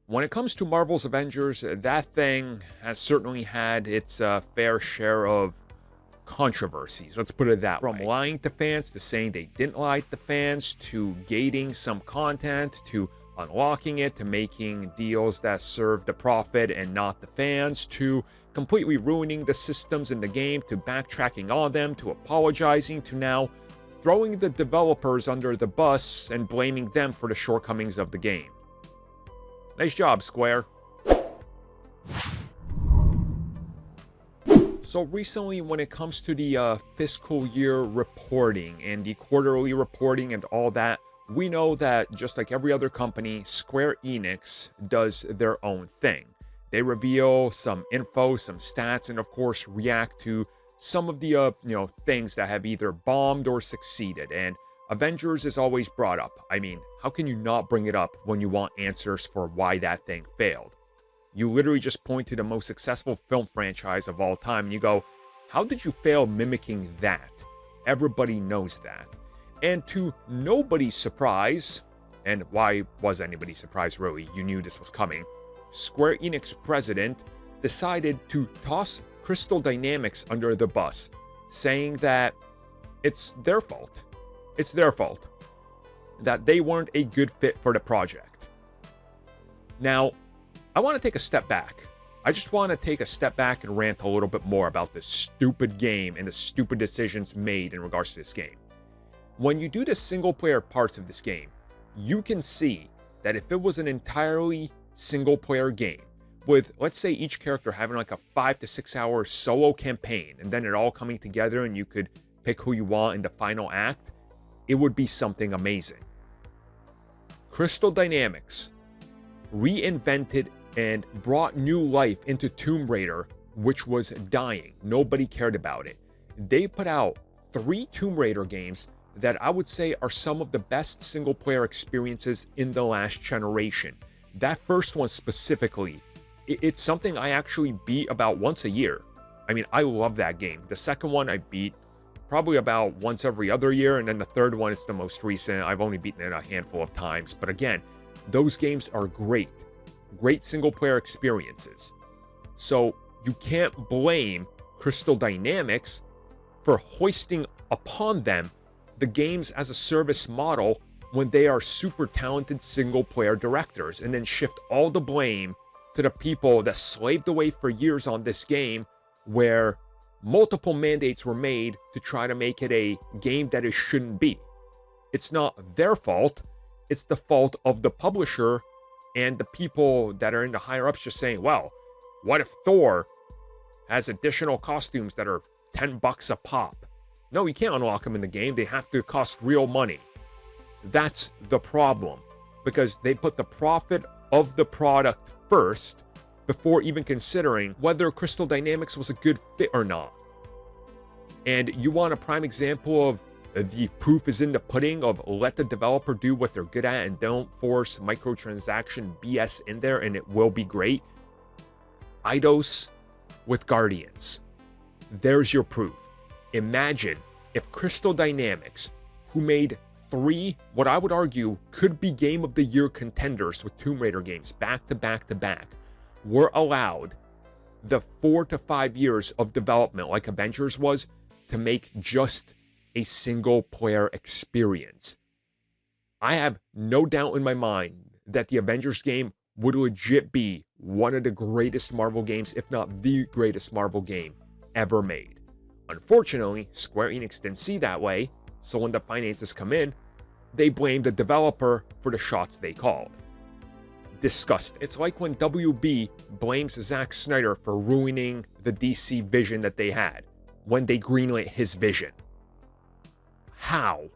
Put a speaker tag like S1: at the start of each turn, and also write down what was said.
S1: When it comes to Marvel's Avengers, that thing has certainly had its fair share of controversies. Let's put it that way. From lying to fans to saying they didn't lie to fans, to gating some content, to unlocking it, to making deals that serve the profit and not the fans, to completely ruining the systems in the game, to backtracking on them, to apologizing, to now throwing the developers under the bus and blaming them for the shortcomings of the game. Nice job, Square. So recently, when it comes to the fiscal year reporting and the quarterly reporting and all that, we know that just like every other company, Square Enix does their own thing. They reveal some info, some stats, and of course react to some of the things that have either bombed or succeeded. And Avengers is always brought up. I mean, how can you not bring it up when you want answers for why that thing failed? You literally just point to the most successful film franchise of all time and you go, how did you fail mimicking that? Everybody knows that. And to nobody's surprise, and why was anybody surprised really? You knew this was coming. Square Enix president decided to toss Crystal Dynamics under the bus, saying that it's their fault. It's their fault that they weren't a good fit for the project. Now, I want to take a step back. I just want to take a step back and rant a little bit more about this stupid game and the stupid decisions made in regards to this game. When you do the single player parts of this game, you can see that if it was an entirely single player game, with let's say each character having like a 5 to 6 hour solo campaign, and then it all coming together and you could pick who you want in the final act, it would be something amazing. Crystal Dynamics reinvented and brought new life into Tomb Raider, which was dying. Nobody cared about it. They put out 3 Tomb Raider games that I would say are some of the best single player experiences in the last generation. That first one specifically, it's something I actually beat about once a year. I mean, I love that game. The second one I beat probably about once every other year, and then the third one is the most recent. I've only beaten it a handful of times. But again, those games are great. Great single player experiences. So you can't blame Crystal Dynamics for hoisting upon them the games as a service model when they are super talented single player directors, and then shift all the blame to the people that slaved away for years on this game, where multiple mandates were made to try to make it a game that it shouldn't be. It's not their fault. It's the fault of the publisher and the people that are in the higher ups just saying, well, what if Thor has additional costumes that are $10 a pop? No, you can't unlock them in the game. They have to cost real money. That's the problem, because they put the profit of the product first before even considering whether Crystal Dynamics was a good fit or not. And you want a prime example of the proof is in the pudding of let the developer do what they're good at and don't force microtransaction BS in there and it will be great? Eidos with Guardians. There's your proof. Imagine if Crystal Dynamics, who made 3, what I would argue could be Game of the Year contenders with Tomb Raider games back to back to back, were allowed the 4 to 5 years of development like Avengers was to make just a single player experience. I have no doubt in my mind that the Avengers game would legit be one of the greatest Marvel games, if not the greatest Marvel game ever made. Unfortunately, Square Enix didn't see that way, so when the finances come in, they blame the developer for the shots they called. Disgusting. It's like when WB blames Zack Snyder for ruining the DC vision that they had when they greenlit his vision. How?